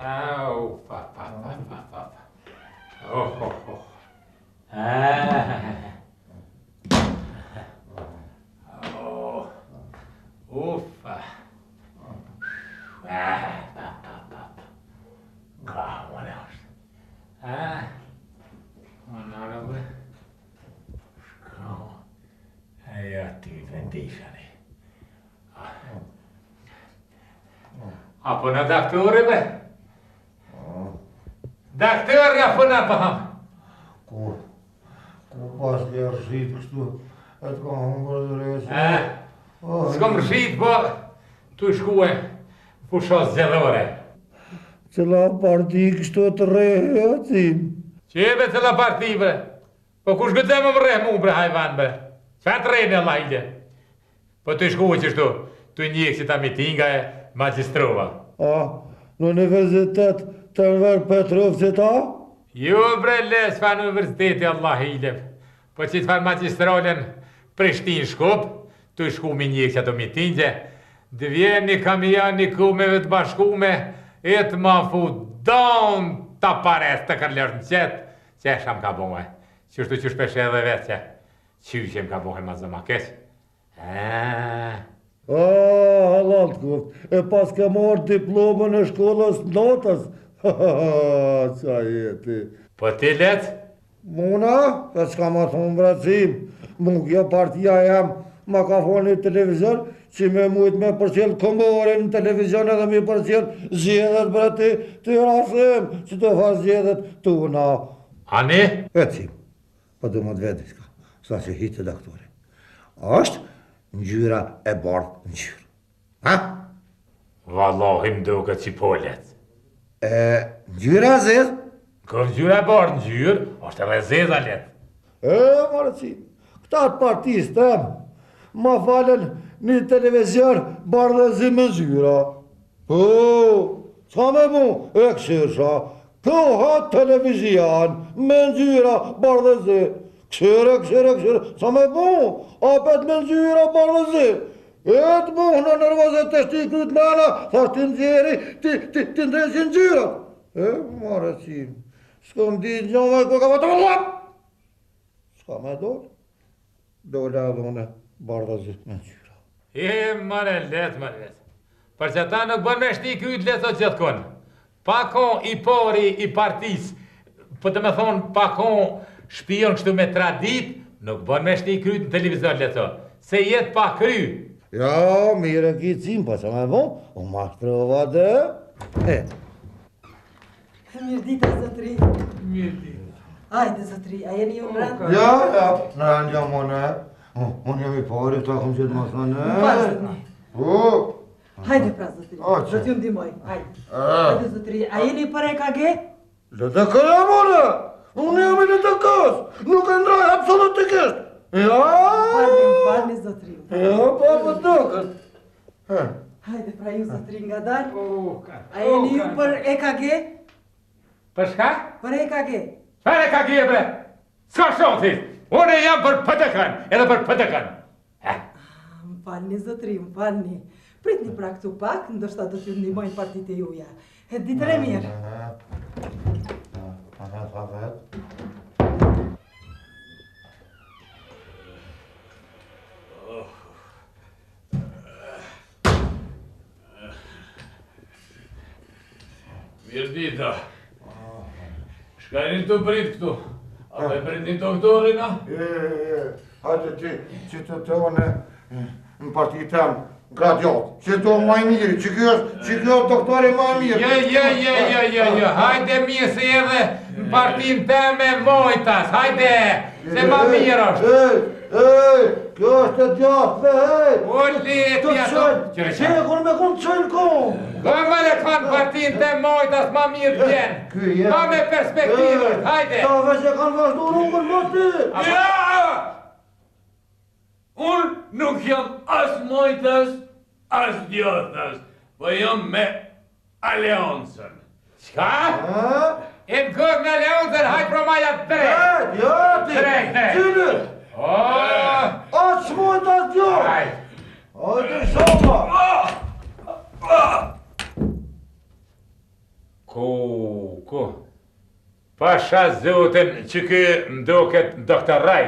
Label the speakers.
Speaker 1: Au, pa. Oh. Uffa. Calma, Nelson. Onorable. Jag typen disani. Apuna daktari be? Daktari apuna paham.
Speaker 2: Ku pas rrit kështu, atë ka humbur drejtë.
Speaker 1: S'kom rrit, po tu shkue fushos zgjedhore.
Speaker 2: Cila parti kështu të rrehëcim?
Speaker 1: Qeve cila parti bre? Po kush gëtë më vreh mu bre hajvan bre? Qa të rejnë Allah ide? Po tu shkue qështu, tu njekë që ta mitinga e magistrova.
Speaker 2: Në universitet të Enver Petrov që ta?
Speaker 1: Jo bre les fa në universiteti Allah ide. Po që të fa magistralen Prishtin Shkup, tu shku mi njekë që ato mitingje, dvjen një kamion një kumeve të bashkume, e të ma fu don të pares të kërlesh në qetë, që e sham ka bohe. Qështu që shpeshe edhe vetë që qyshem ka bohe ma zëma keq.
Speaker 2: Halal të kuft, e pas ke marrë diplomën e shkollës notës. Qa jeti.
Speaker 1: Po ti letë?
Speaker 2: Muna, e s'ka ma thonë bracim, mungja partia jam, ma ka thonë një televizor, që me mujtë me përqel komore në televizion edhe me përqel zjedhet bre të rasëm, që të fa zjedhet të una.
Speaker 1: Ani?
Speaker 2: Ecim, pa du më të vedis ka, sa që hitë të daktore. Ashtë ngjyra e bardhë ngjyrë. Ha?
Speaker 1: Wallahi më duke që po letë.
Speaker 2: Ngjyra zezë?
Speaker 1: Kër ngjyra e bardhë ngjyrë, është edhe zeza letë.
Speaker 2: Marëcim, këta të partisë temë, ma falen një televizion bardhëzi me ngjyra. S'ka me mu, e këshirësha, këha televizion me ngjyra bardhëzi. Këshire, s'ka me mu, apet me ngjyra bardhëzi. E të mu, në nërvazet të shti kryt mëna, thasht të nxjeri, të ndresin ngjyra. Marëcim, s'kom di njëve ku ka vëtë më lap. S'ka me dole, dole adhone bardhëzi me ngjyra.
Speaker 1: Mare letë. Për që ta nuk bën me shti kryt letë o gjithë konë. Pakon i pori i partis, për të me thonë pakon shpion kështu me tradit, nuk bën me shti kryt në televizor letë. Se jetë pa kry.
Speaker 2: Ja, mire ki cim, pa që me bon, u ma shtrova dhe.
Speaker 3: Mirë dita, zotri.
Speaker 1: Mirë dita.
Speaker 3: Ajde, zotri, a jeni ju në rëndë?
Speaker 2: Ja, në rëndë jam one. Unë jam i pari, ta kom qëtë mas në ne.
Speaker 3: Hajde pra, zotri, do t'ju ndimoj, hajde. Hajde, zotri, a jeni për EKG?
Speaker 2: LTK jam one, unë jam i LTK-s, nuk e ndraj absolutikisht. Ja!
Speaker 3: Falni, zotri.
Speaker 2: Ja, pa për dokët.
Speaker 3: Hajde pra ju, zotri, nga dalë. A jeni ju për EKG?
Speaker 1: Për shka?
Speaker 3: Për EKG.
Speaker 1: Për EKG, bre? S'ka shoti, unë jam për pëtëkën, edhe për pëtëkën.
Speaker 3: Më falni, zotri, më falni. Pritni pra këtu pak, ndoshta do t'ju ndihmojnë partit e juja. Ditër e mirë.
Speaker 1: Mirë dita. Shka e një të prit këtu? A me prit një doktorin, a?
Speaker 2: Hajde ti, që të one në partit temë, gradiot, që të maj mirë, që kjo doktori maj mirë.
Speaker 1: Jo, hajde mirë se edhe në partin teme Mojtas, hajde, se ma mirë është.
Speaker 2: Kjo është e djathë,
Speaker 1: O letja të...
Speaker 2: Që e konë me konë të qëllë konë?
Speaker 1: Gëmë le kanë partin teme Mojtas, ma mirë t'jenë. Ma me perspektivë, hajde.
Speaker 2: Ta veç e kanë vazhdu rrugën më ty.
Speaker 4: Ja! Unë nuk jam as Mojtas, as Djathës, po jam me Aleancën.
Speaker 1: Qka? E në kërë me Aleancën, hajtë pro maja tre.
Speaker 2: Ja, ti, qëllë. As Mojtas Djathë. Hajde shoma.
Speaker 1: Ku? Pasha zotin që kë mdoket doktor Raj.